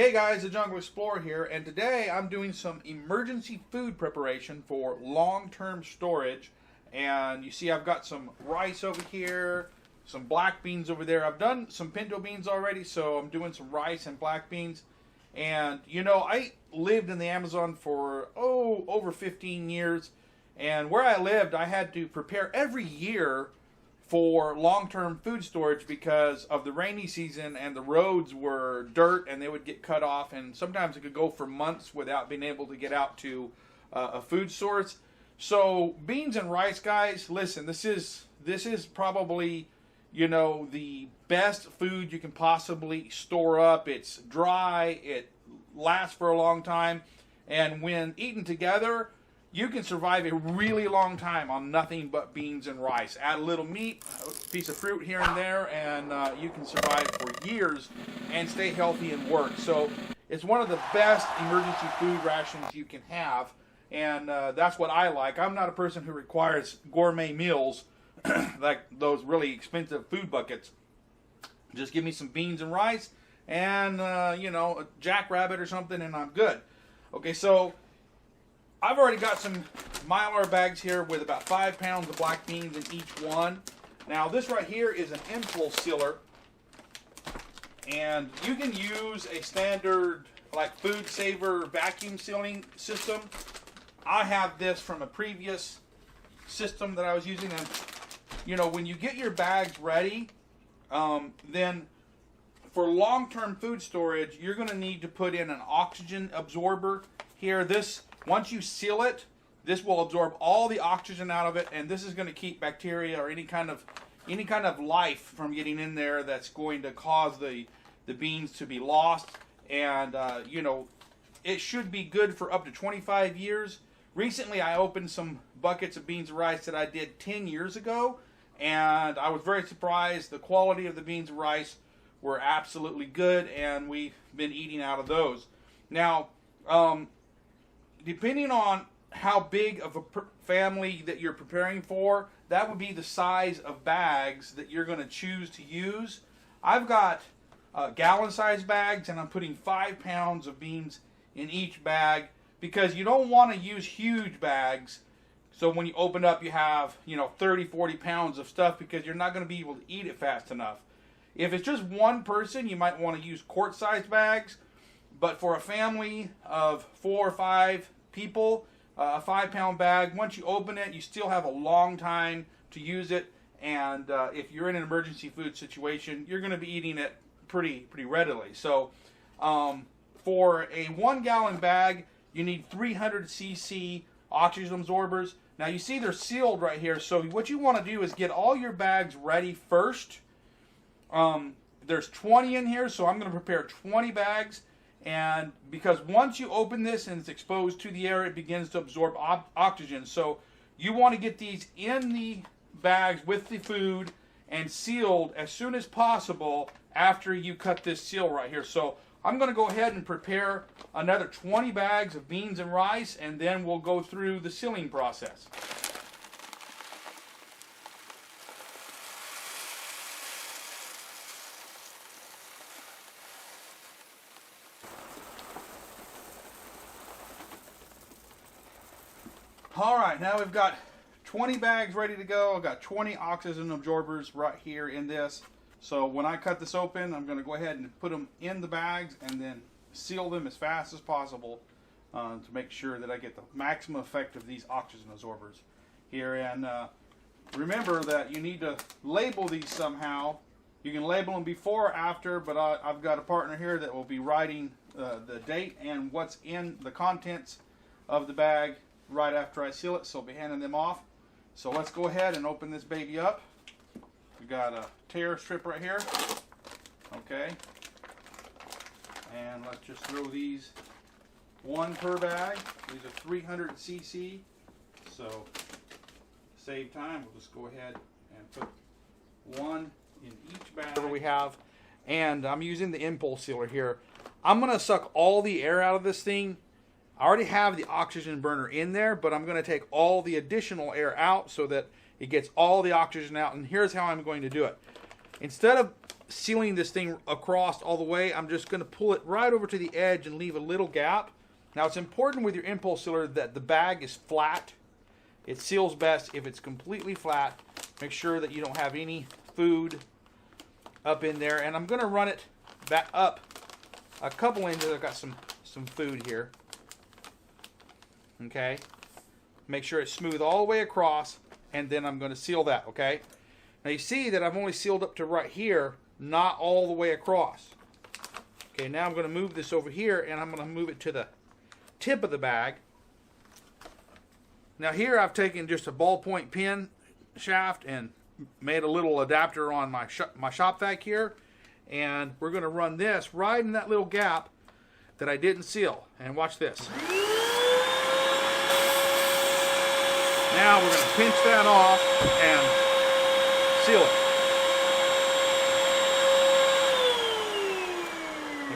Hey guys, the Jungle Explorer here, and today I'm doing some emergency food preparation for long-term storage. And you see I've got some rice over here, some black beans over there. I've done some pinto beans already, so I'm doing some rice and black beans. And you know, I lived in the Amazon for over 15 years, and where I lived I had to prepare every year for long-term food storage because of the rainy season, and the roads were dirt and they would get cut off, and sometimes it could go for months without being able to get out to a food source. So beans and rice, guys, listen, this is probably, you know, the best food you can possibly store up. It's dry, it lasts for a long time, and when eaten together, you can survive a really long time on nothing but beans and rice. Add a little meat, a piece of fruit here and there, and you can survive for years and stay healthy and work. So it's one of the best emergency food rations you can have, and that's what I like. I'm not a person who requires gourmet meals like those really expensive food buckets. Just give me some beans and rice and, you know, a jackrabbit or something, and I'm good. Okay, so I've already got some Mylar bags here with about 5 pounds of black beans in each one. Now this right here is an impulse sealer, and you can use a standard like food saver vacuum sealing system. I have this from a previous system that I was using, and you know, when you get your bags ready, then for long-term food storage you're going to need to put in an oxygen absorber here. Once you seal it, this will absorb all the oxygen out of it, and this is going to keep bacteria or any kind of life from getting in there that's going to cause the beans to be lost. And you know, it should be good for up to 25 years. Recently I opened some buckets of beans and rice that I did 10 years ago, and I was very surprised. The quality of the beans and rice were absolutely good, and we've been eating out of those. Now, depending on how big of a family that you're preparing for, that would be the size of bags that you're going to choose to use. I've got gallon-sized bags, and I'm putting 5 pounds of beans in each bag because you don't want to use huge bags. So when you open up, you have, you know, 30, 40 pounds of stuff because you're not going to be able to eat it fast enough. If it's just one person, you might want to use quart-sized bags. But for a family of 4 or 5 people, a 5-pound bag, once you open it, you still have a long time to use it. And if you're in an emergency food situation, you're going to be eating it pretty readily. So for a 1-gallon bag, you need 300 cc oxygen absorbers. Now you see they're sealed right here. So what you want to do is get all your bags ready first. There's 20 in here, so I'm going to prepare 20 bags. And because once you open this and it's exposed to the air, it begins to absorb oxygen. So you want to get these in the bags with the food and sealed as soon as possible after you cut this seal right here. So I'm going to go ahead and prepare another 20 bags of beans and rice, and then we'll go through the sealing process. Alright, now we've got 20 bags ready to go. I've got 20 oxygen absorbers right here in this. So when I cut this open, I'm going to go ahead and put them in the bags and then seal them as fast as possible to make sure that I get the maximum effect of these oxygen absorbers here. And remember that you need to label these somehow. You can label them before or after, but I've got a partner here that will be writing the date and what's in the contents of the bag right after I seal it, so I'll be handing them off. So let's go ahead and open this baby up. We've got a tear strip right here. Okay. And let's just throw these one per bag. These are 300 cc. So to save time, we'll just go ahead and put one in each bag. Whatever we have. And I'm using the impulse sealer here. I'm going to suck all the air out of this thing. I already have the oxygen burner in there, but I'm going to take all the additional air out so that it gets all the oxygen out. And here's how I'm going to do it. Instead of sealing this thing across all the way. I'm just going to pull it right over to the edge and leave a little gap. Now it's important with your impulse sealer that the bag is flat. It seals best if it's completely flat. Make sure that you don't have any food up in there. And I'm going to run it back up a couple inches. I've got some food here. Okay. Make sure it's smooth all the way across, and then I'm going to seal that, okay? Now you see that I've only sealed up to right here, not all the way across. Okay, now I'm going to move this over here, and I'm going to move it to the tip of the bag. Now here I've taken just a ballpoint pen shaft and made a little adapter on my shop vac here, and we're going to run this right in that little gap that I didn't seal. And watch this. Now we're going to pinch that off and seal it.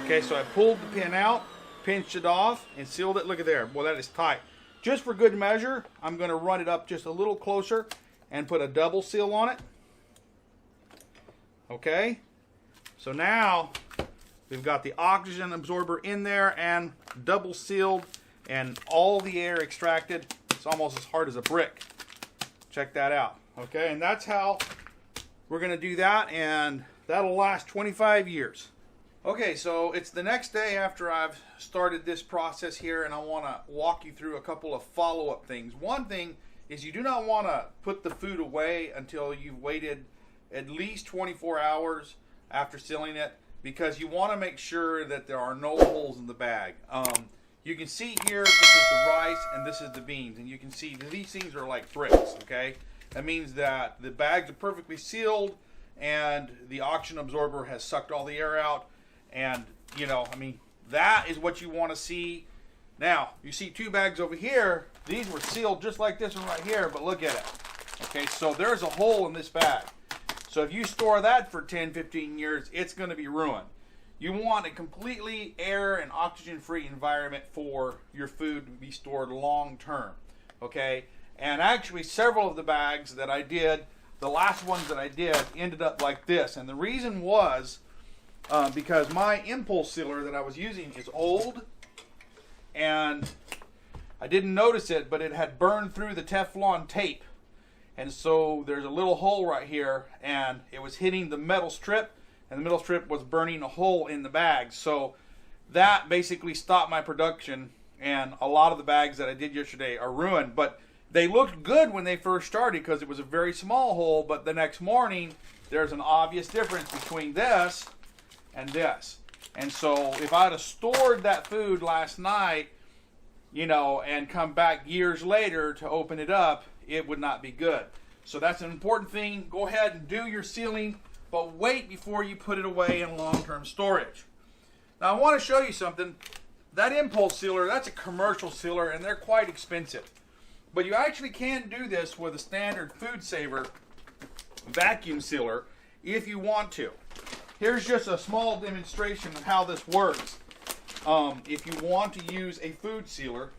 Okay, so I pulled the pin out, pinched it off, and sealed it. Look at there. Well, that is tight. Just for good measure, I'm going to run it up just a little closer and put a double seal on it. Okay, so now we've got the oxygen absorber in there and double sealed and all the air extracted. It's almost as hard as a brick. Check that out. Okay, and that's how we're going to do that, and that'll last 25 years. Okay, so it's the next day after I've started this process here, and I want to walk you through a couple of follow-up things. One thing is you do not want to put the food away until you've waited at least 24 hours after sealing it, because you want to make sure that there are no holes in the bag. You can see here, this is the rice and this is the beans, and you can see these things are like bricks, okay? That means that the bags are perfectly sealed and the oxygen absorber has sucked all the air out, and, you know, I mean, that is what you want to see. Now, you see two bags over here. These were sealed just like this one right here, but look at it. Okay, so there's a hole in this bag. So if you store that for 10, 15 years, it's going to be ruined. You want a completely air and oxygen-free environment for your food to be stored long term, okay? And actually, several of the bags that I did, the last ones that I did, ended up like this. And the reason was because my impulse sealer that I was using is old, and I didn't notice it, but it had burned through the Teflon tape. And so there's a little hole right here, and it was hitting the metal strip, and the metal strip was burning a hole in the bag. So that basically stopped my production, and a lot of the bags that I did yesterday are ruined. But they looked good when they first started because it was a very small hole, but the next morning there's an obvious difference between this and this. And so if I'd have stored that food last night, you know, and come back years later to open it up, it would not be good. So that's an important thing. Go ahead and do your sealing, but wait before you put it away in long-term storage. Now I want to show you something. That impulse sealer, that's a commercial sealer, and they're quite expensive. But you actually can do this with a standard Food Saver vacuum sealer if you want to. Here's just a small demonstration of how this works. If you want to use a food sealer,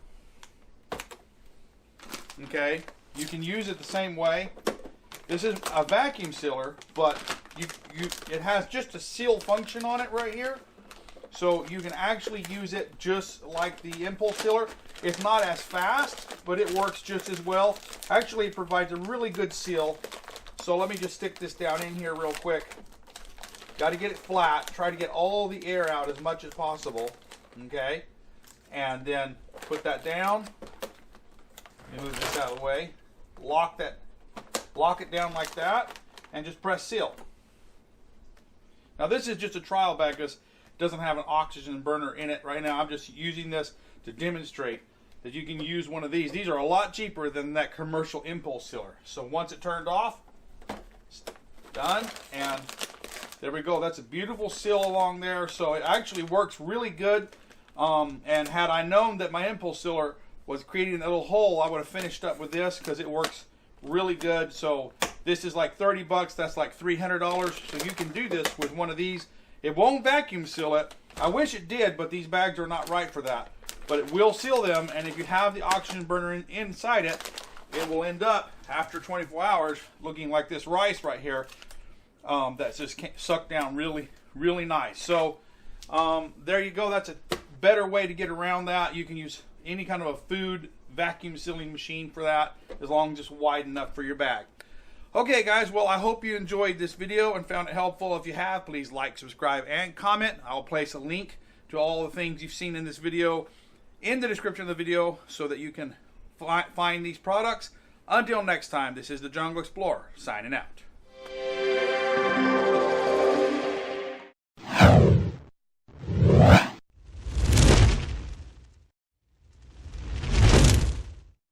okay, you can use it the same way. This is a vacuum sealer, but it has just a seal function on it right here. So you can actually use it just like the impulse sealer. It's not as fast, but it works just as well. Actually, it provides a really good seal. So let me just stick this down in here real quick. Got to get it flat. Try to get all the air out as much as possible. Okay? And then put that down. Move this out of the way. Lock it down like that, and just press seal. Now this is just a trial bag because it doesn't have an oxygen burner in it right now. I'm just using this to demonstrate that you can use one of these. These are a lot cheaper than that commercial impulse sealer. So once it turned off, it's done, and there we go. That's a beautiful seal along there. So it actually works really good. And had I known that my impulse sealer was creating a little hole, I would have finished up with this because it works really good. So this is like 30 bucks. That's like $300. So you can do this with one of these. It won't vacuum seal it. I wish it did, but these bags are not right for that. But it will seal them, and if you have the oxygen burner inside it, it will end up, after 24 hours, looking like this rice right here. that's just sucked down really, really nice. So there you go. That's a better way to get around that. You can use any kind of a food vacuum sealing machine for that, as long as it's wide enough for your bag. Okay guys, well, I hope you enjoyed this video and found it helpful. If you have, please like, subscribe, and comment. I'll place a link to all the things you've seen in this video in the description of the video so that you can find these products. Until next time, this is the Jungle Explorer signing out.